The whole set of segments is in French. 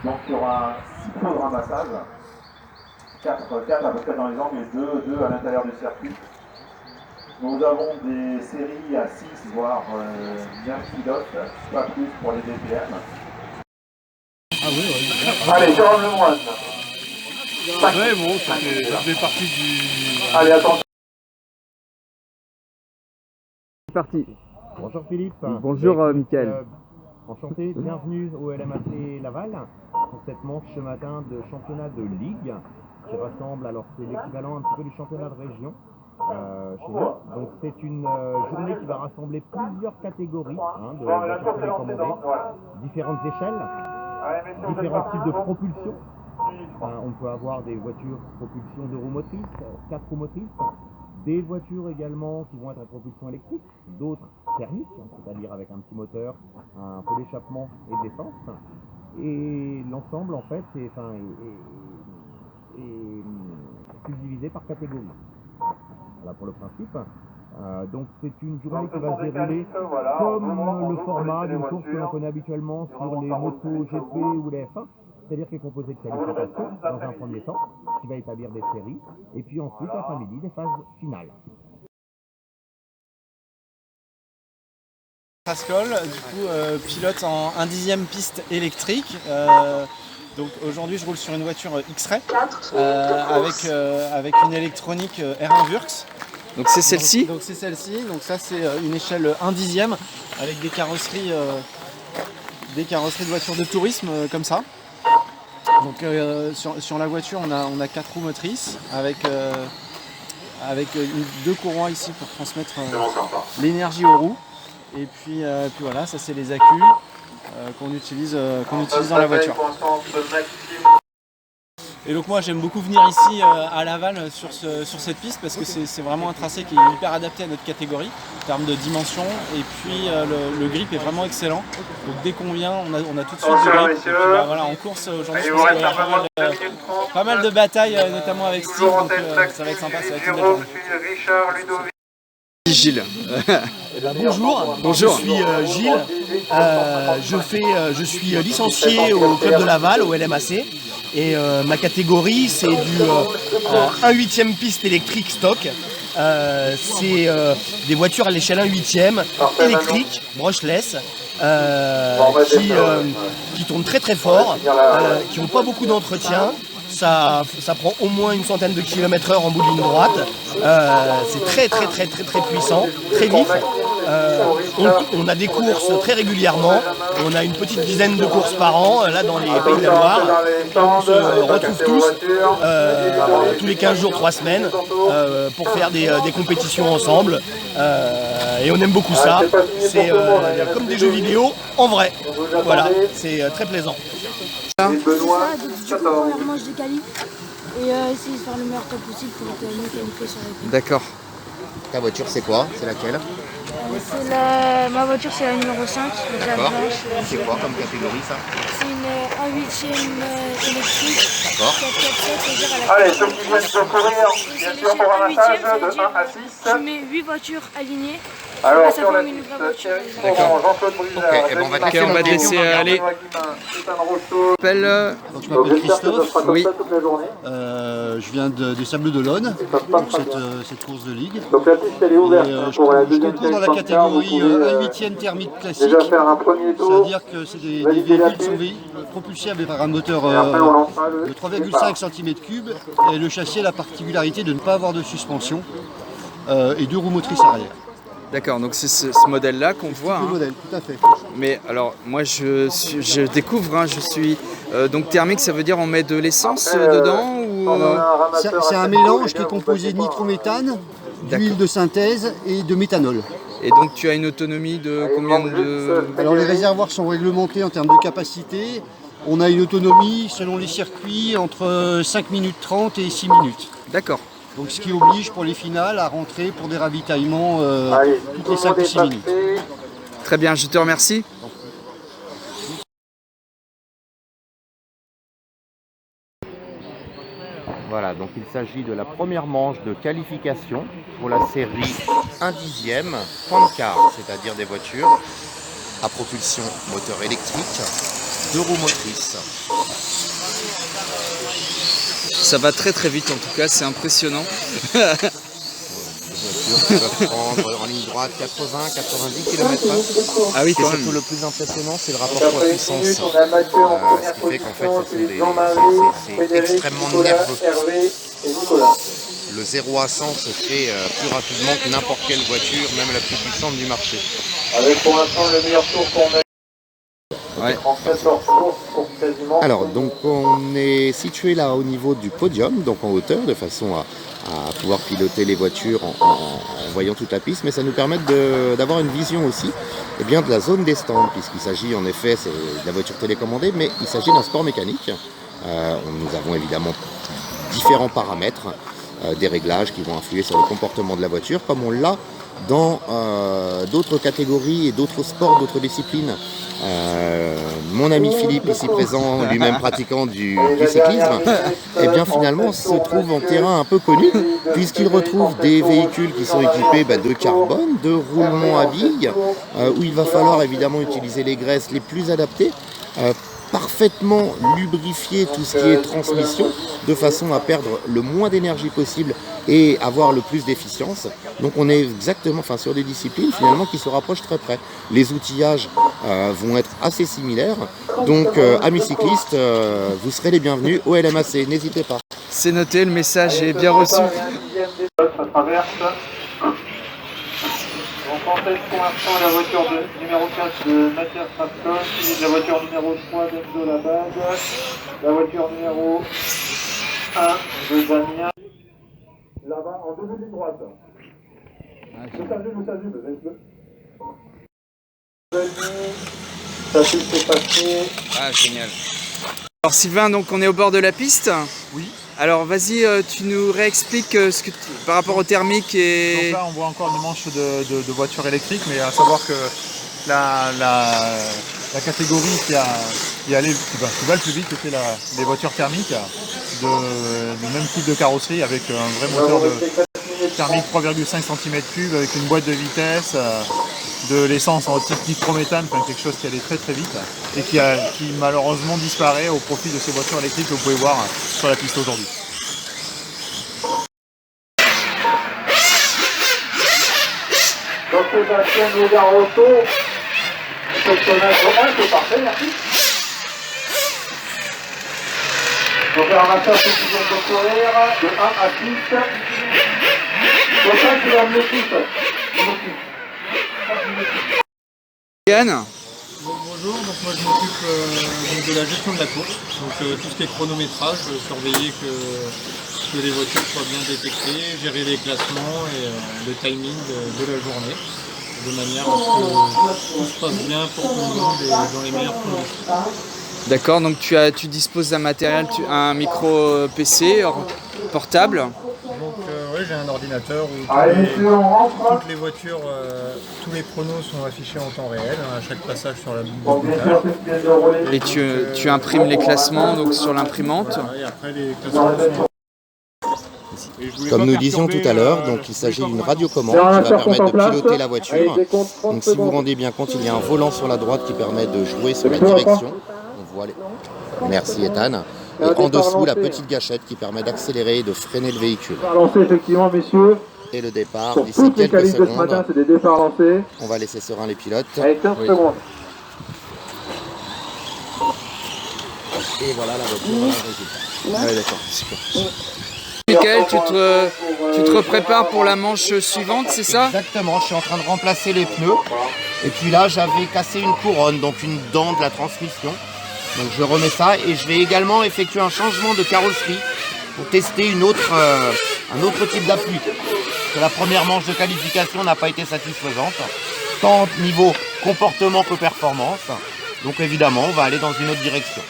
Donc il y aura 6 pots de ramassage, 4 à peu près dans les angles et 2 à l'intérieur du circuit. Nous avons des séries à 6 voire 9 pilotes, pas plus pour les DPM. Ah oui, ouais. Allez, Jérôme Lemoine. Ouais, bon, ça fait partie du... Allez, attention. C'est parti. Bonjour Philippe. Bonjour Mickaël. Enchanté, bienvenue au LMAC Laval pour cette manche ce matin de championnat de ligue qui rassemble, alors c'est l'équivalent un petit peu du championnat de région chez nous. Donc c'est une journée qui va rassembler plusieurs catégories de voitures télécommandées, différentes échelles, différents types de propulsion. On peut avoir des voitures propulsion 2 roues motrices, 4 roues motrices, des voitures également qui vont être à propulsion électrique, d'autres thermiques, c'est-à-dire avec un petit moteur, un peu d'échappement et de l'essence. Et l'ensemble en fait est subdivisé par catégorie. Voilà pour le principe. Donc c'est une journée qui va se dérouler comme le format d'une course que l'on connaît habituellement sur les motos GP ou les F1. C'est-à-dire qu'elle est composée de qualifications dans un premier temps, qui va établir des séries, et puis ensuite, l'après-midi, des phases finales. Rascol, du coup, pilote en 1/10e piste électrique. Donc aujourd'hui, je roule sur une voiture X-Ray avec une électronique R1 Vurx. Donc c'est celle-ci. Donc c'est celle-ci. Donc ça, c'est une échelle 1/10e avec des carrosseries de voitures de tourisme comme ça. Donc sur la voiture, on a 4 roues motrices avec 2 courroies ici pour transmettre l'énergie aux roues. Et puis voilà, ça c'est les accus qu'on utilise dans la voiture. Et donc moi j'aime beaucoup venir ici à Laval sur cette piste parce que c'est vraiment un tracé qui est hyper adapté à notre catégorie en termes de dimension, et puis le grip est vraiment excellent. Donc dès qu'on vient, on a tout de suite du grip. Et puis, voilà, en course aujourd'hui je pense qu'il y a pas mal de batailles, notamment avec Steve, donc ça va être sympa, ça va être une belle journée. Gilles. Bonjour. Bonjour. Je suis Gilles. Je suis licencié au club de Laval, au LMAC. Et ma catégorie, c'est du 1/8e piste électrique stock. C'est des voitures à l'échelle 1/8e, électriques, brushless, qui tournent très très fort, qui n'ont pas beaucoup d'entretien. Ça prend au moins une centaine de km/h en bout de ligne droite. C'est très puissant, très vif. On a des courses très régulièrement. On a une petite dizaine de courses par an, là dans les Pays de la Loire. On se retrouve tous les 15 jours, 3 semaines, pour faire des compétitions ensemble. Et on aime beaucoup ça. C'est comme des jeux vidéo en vrai. Voilà, c'est très plaisant. C'est ça, du coup, premièrement je déqualifie et essayer de faire le meilleur temps possible pour être mieux qualifié sur la piste. D'accord. Ta voiture c'est quoi? C'est laquelle? Ma voiture c'est la numéro 5, la D'accord. blanche. C'est quoi comme catégorie ça? C'est une 1/8e électrique. D'accord. 4/4/7, c'est-à-dire à la Allez, ceux qui viennent se courir, bien sûr, pour ramassage de 1 à 6. Je mets 8 voitures alignées. Alors, ça sur la forme une vraie voiture. Jean-Claude Brizard. Ok, et ben on va te on va te laisser aller. Donc, je m'appelle Christophe. Oui. Je viens des Sables d'Olonne pour cette course de ligue. Donc la piste elle est ouverte Je pour la concours deuxième dans la catégorie 1/8e thermique classique. déjà faire un premier tour. C'est-à-dire que c'est des véhicules qui sont propulsés par un moteur de 3,5 cm3, et le châssis a la particularité de ne pas avoir de suspension. et 2 roues motrices arrière. D'accord, donc c'est ce modèle-là qu'on voit. Le Hein. modèle, tout à fait. Mais alors, moi je découvre, hein, je suis donc thermique, ça veut dire on met de l'essence dedans ou C'est un mélange qui est composé de nitrométhane, d'huile de synthèse et de méthanol. Et donc tu as une autonomie de combien de... Alors les réservoirs sont réglementés en termes de capacité. On a une autonomie selon les circuits entre 5 minutes 30 et 6 minutes. D'accord. Donc ce qui oblige pour les finales à rentrer pour des ravitaillements toutes les 5 ou 6 minutes. Très bien, je te remercie. Voilà, donc il s'agit de la première manche de qualification pour la série 1/10 point de quart, c'est-à-dire des voitures à propulsion moteur électrique, 2 roues motrices. Ça va très très vite en tout cas, c'est impressionnant. Des voitures qui peuvent prendre en ligne droite 80-90 km/h. Ah oui, Et quand même. surtout le plus impressionnant, c'est le rapport poids-puissance. Ce qui fait qu'en fait, c'est extrêmement nerveux. Le 0 à 100 se fait plus rapidement que n'importe quelle voiture, même la plus puissante du marché. Avec pour l'instant le meilleur tour qu'on a. Ouais. En 14 courses pour quasiment. Alors, donc on est situé là au niveau du podium, donc en hauteur, de façon à pouvoir piloter les voitures en voyant toute la piste, mais ça nous permet d'avoir une vision aussi bien, de la zone des stands, puisqu'il s'agit en effet de la voiture télécommandée, mais il s'agit d'un sport mécanique. Nous avons évidemment différents paramètres, des réglages qui vont influer sur le comportement de la voiture, comme on l'a dans d'autres catégories et d'autres sports, d'autres disciplines. Mon ami Philippe, ici présent, lui-même pratiquant du cyclisme, et bien finalement se trouve en terrain un peu connu, puisqu'il retrouve des véhicules qui sont équipés de carbone, de roulement à billes, où il va falloir évidemment utiliser les graisses les plus adaptées, parfaitement lubrifier tout ce qui est transmission, de façon à perdre le moins d'énergie possible et avoir le plus d'efficience. Donc on est exactement sur des disciplines finalement qui se rapprochent très près. Les outillages vont être assez similaires. Donc amis cyclistes, vous serez les bienvenus au LMAC, n'hésitez pas. C'est noté, le message est bien reçu. Ça traverse. Donc en tête pour l'instant la voiture numéro 4 de Mathias Rapton, suivie de la voiture numéro 3 d'Enzo Labade, la voiture numéro 1 de Damien. Là-bas en début de droite. Vous savez, laisse-le. Ça s'est passé. Ah, génial. Alors Sylvain, donc on est au bord de la piste. Oui. Alors vas-y, tu nous réexpliques ce que par rapport au thermique et... Donc là on voit encore une manche de voitures électriques, mais à savoir que la catégorie qui va le plus vite, c'était les voitures thermiques de même type de carrosserie avec un vrai moteur thermique 3,5 cm3 avec une boîte de vitesse, de l'essence en type nitrométhane, quelque chose qui allait très très vite et qui malheureusement disparaît au profit de ces voitures électriques que vous pouvez voir sur la piste aujourd'hui. Donc Sébastien Nogaroto, personnage romain, c'est parfait, merci. Donc un amateur qui vient de courir de 1 à 6. Donc ça qui va me Yann. Bonjour, donc moi je m'occupe de la gestion de la course, donc tout ce qui est chronométrage, surveiller que les voitures soient bien détectées, gérer les classements et le timing de la journée, de manière à ce que tout se passe bien pour tout le monde et dans les meilleures conditions. D'accord, donc tu disposes d'un matériel, un micro PC portable. Donc oui, j'ai un ordinateur où toutes les voitures, tous les chronos sont affichés en temps réel, à chaque passage sur la boucle. Et tu imprimes les classements donc sur l'imprimante. Voilà, et après les classements sont... Comme nous disions tout à l'heure, donc il s'agit d'une radiocommande qui va permettre de piloter la voiture. Donc si vous vous rendez bien compte, il y a un volant sur la droite qui permet de jouer sur la direction. On voit les... Merci Ethan. Et en dessous, la petite gâchette qui permet d'accélérer et de freiner le véhicule. Lancé effectivement, messieurs. Et le départ, Pour d'ici toutes les quelques qualifs de ce matin, secondes. c'est des départs lancés. On va laisser serein les pilotes. Avec 15 secondes. Et voilà la voiture, voilà le résultat. Ouais, d'accord, super. Michael, tu te prépares pour la manche suivante, c'est ça? Exactement, je suis en train de remplacer les pneus. Et puis là, j'avais cassé une couronne, donc une dent de la transmission. Donc je remets ça et je vais également effectuer un changement de carrosserie pour tester un autre type d'appui. Parce que la première manche de qualification n'a pas été satisfaisante, tant niveau comportement que performance. Donc évidemment, on va aller dans une autre direction.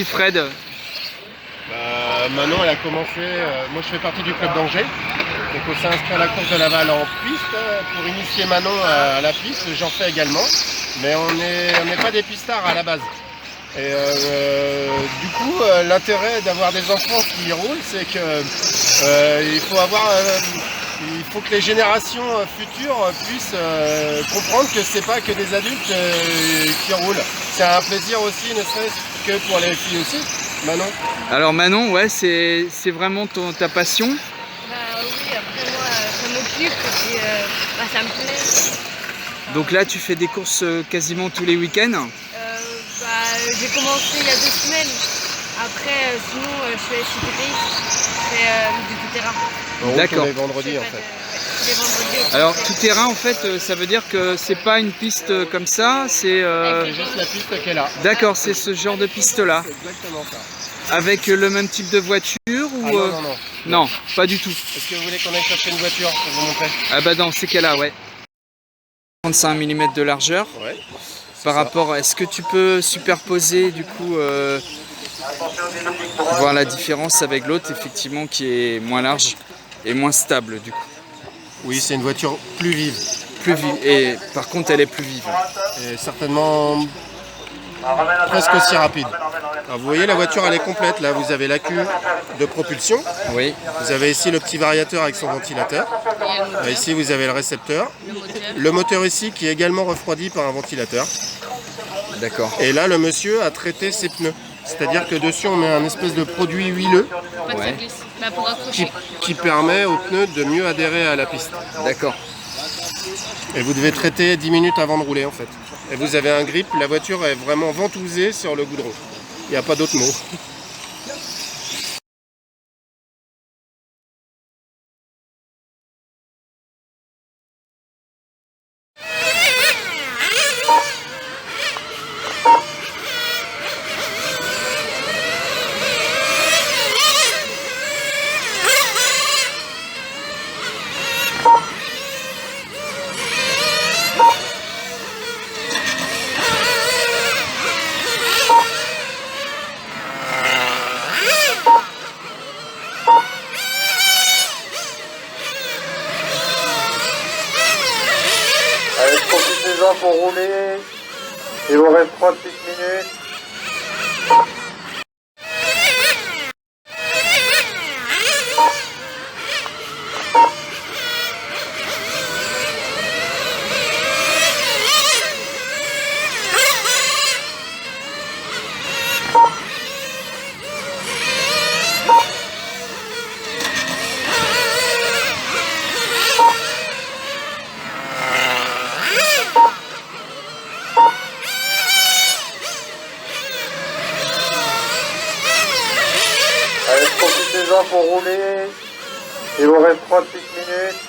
Fred. Manon, elle a commencé, moi je fais partie du club d'Angers, donc on s'est inscrit à la course de Laval en piste. Pour initier Manon à la piste, j'en fais également, mais on n'est pas des pistards à la base. Et du coup, l'intérêt d'avoir des enfants qui roulent, c'est que il faut que les générations futures puissent comprendre que c'est pas que des adultes qui roulent. C'est un plaisir aussi, ne serait-ce que pour les filles aussi. Manon? Alors Manon, ouais, c'est vraiment ta passion? Bah oui, après moi, ça m'occupe et puis ça me plaît. Donc là, tu fais des courses quasiment tous les week-ends? J'ai commencé il y a 2 semaines. Après, sinon, je suis TPI. Je fais du tout-terrain. D'accord. Les vendredis en fait. Tous les vendredis. Alors tout terrain, en fait, ça veut dire que c'est pas une piste comme ça, c'est... C'est juste la piste qu'elle a. D'accord, c'est ce genre de piste-là. C'est exactement ça. Avec le même type de voiture ou... Non. Non, pas du tout. Est-ce que vous voulez qu'on aille chercher une voiture pour vous montrer? Ah bah dans ces cas-là, ouais. 35 mm de largeur. Ouais. Par rapport, est-ce que tu peux superposer du coup, voir la différence avec l'autre, effectivement, qui est moins large et moins stable du coup? Oui, c'est une voiture plus vive. Plus vive, et par contre elle est plus vive. Et certainement presque aussi rapide. Alors vous voyez, la voiture elle est complète. Là vous avez la queue de propulsion. Oui. Vous avez ici le petit variateur avec son ventilateur. Là, ici vous avez le récepteur. Le moteur ici qui est également refroidi par un ventilateur. D'accord. Et là le monsieur a traité ses pneus. C'est-à-dire que dessus on met un espèce de produit huileux Ouais. qui permet aux pneus de mieux adhérer à la piste. D'accord. Et vous devez traiter 10 minutes avant de rouler en fait. Et vous avez un grip, la voiture est vraiment ventousée sur le goudron. Il n'y a pas d'autre mot. Allez, profitez-en pour rouler. Il vous reste 3 petites minutes. Allez, profitez-en pour rouler. Il vous reste 3 petites minutes.